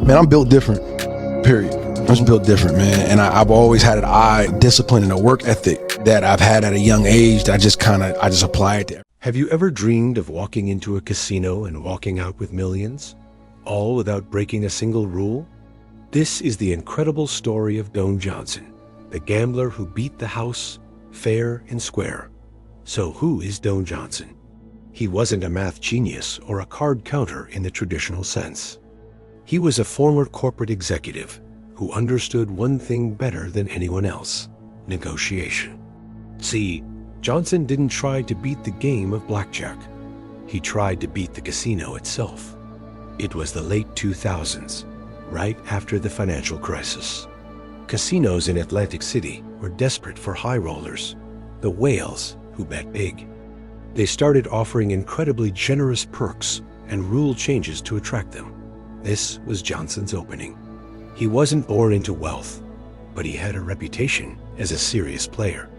Man, I'm built different, period. I'm just built different, man. And I've always had an eye, discipline, and a work ethic that I've had at a young age that I just apply it there. Have you ever dreamed of walking into a casino and walking out with millions, all without breaking a single rule? This is the incredible story of Don Johnson, the gambler who beat the house fair and square. So who is Don Johnson? He wasn't a math genius or a card counter in the traditional sense. He was a former corporate executive who understood one thing better than anyone else: negotiation. See, Johnson didn't try to beat the game of blackjack. He tried to beat the casino itself. It was the late 2000s, right after the financial crisis. Casinos in Atlantic City were desperate for high rollers, the whales who bet big. They started offering incredibly generous perks and rule changes to attract them. This was Johnson's opening. He wasn't born into wealth, but he had a reputation as a serious player.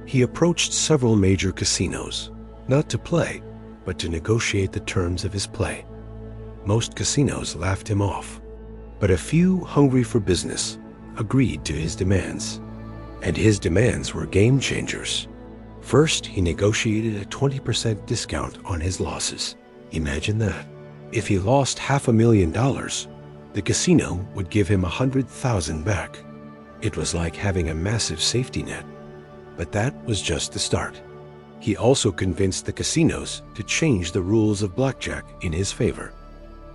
He approached several major casinos, not to play, but to negotiate the terms of his play. Most casinos laughed him off, but a few hungry for business agreed to his demands. And his demands were game changers. First, he negotiated a 20% discount on his losses. Imagine that. If he lost $500,000, the casino would give him $100,000 back. It was like having a massive safety net. But that was just the start. He also convinced the casinos to change the rules of blackjack in his favor.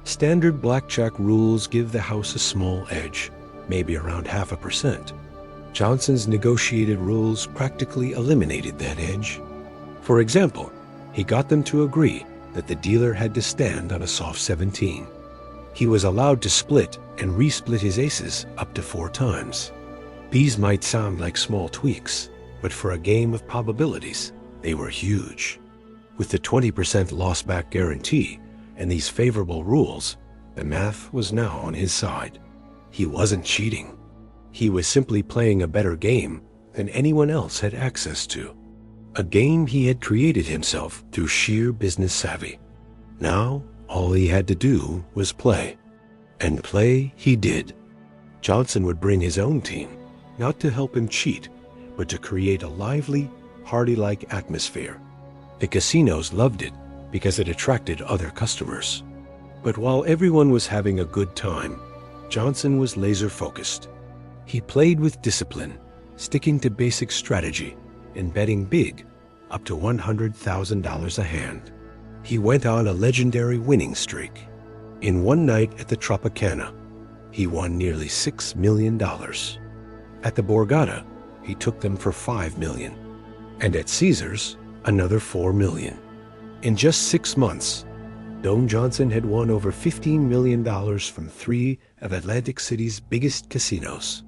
Standard blackjack rules give the house a small edge, maybe around 0.5%. Johnson's negotiated rules practically eliminated that edge. For example, he got them to agree that the dealer had to stand on a soft 17. He was allowed to split and resplit his aces up to 4 times. These might sound like small tweaks, but for a game of probabilities, they were huge. With the 20% loss back guarantee and these favorable rules, the math was now on his side. He wasn't cheating. He was simply playing a better game than anyone else had access to. A game he had created himself through sheer business savvy. Now, all he had to do was play. And play he did. Johnson would bring his own team, not to help him cheat, but to create a lively, party-like atmosphere. The casinos loved it because it attracted other customers. But while everyone was having a good time, Johnson was laser-focused. He played with discipline, sticking to basic strategy and betting big, up to $100,000 a hand. He went on a legendary winning streak. In one night at the Tropicana, he won nearly $6 million. At the Borgata, he took them for $5 million. And at Caesars, another $4 million. In just 6 months, Don Johnson had won over $15 million from 3 of Atlantic City's biggest casinos.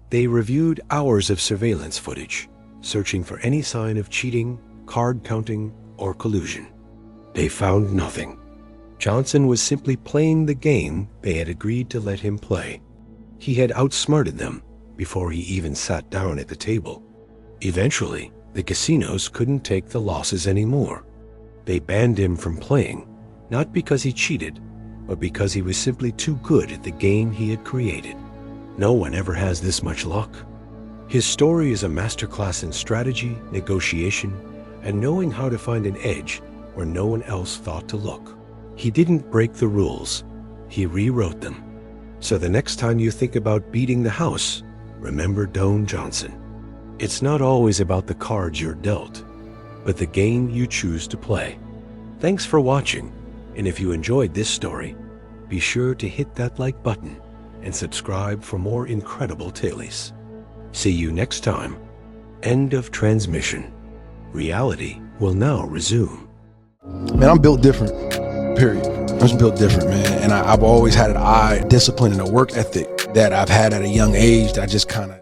They reviewed hours of surveillance footage, searching for any sign of cheating, card counting, or collusion. They found nothing. Johnson was simply playing the game they had agreed to let him play. He had outsmarted them before he even sat down at the table. Eventually, the casinos couldn't take the losses anymore. They banned him from playing, not because he cheated, but because he was simply too good at the game he had created. No one ever has this much luck. His story is a masterclass in strategy, negotiation, and knowing how to find an edge where no one else thought to look. He didn't break the rules, he rewrote them. So the next time you think about beating the house, remember Don Johnson. It's not always about the cards you're dealt, but the game you choose to play. Thanks for watching, and if you enjoyed this story, be sure to hit that like button and subscribe for more incredible tailies. See you next time. End of transmission. Reality will now resume. Man, I'm built different, period. I'm just built different, man. And I've always had an eye, discipline, and a work ethic that I've had at a young age that I just kind of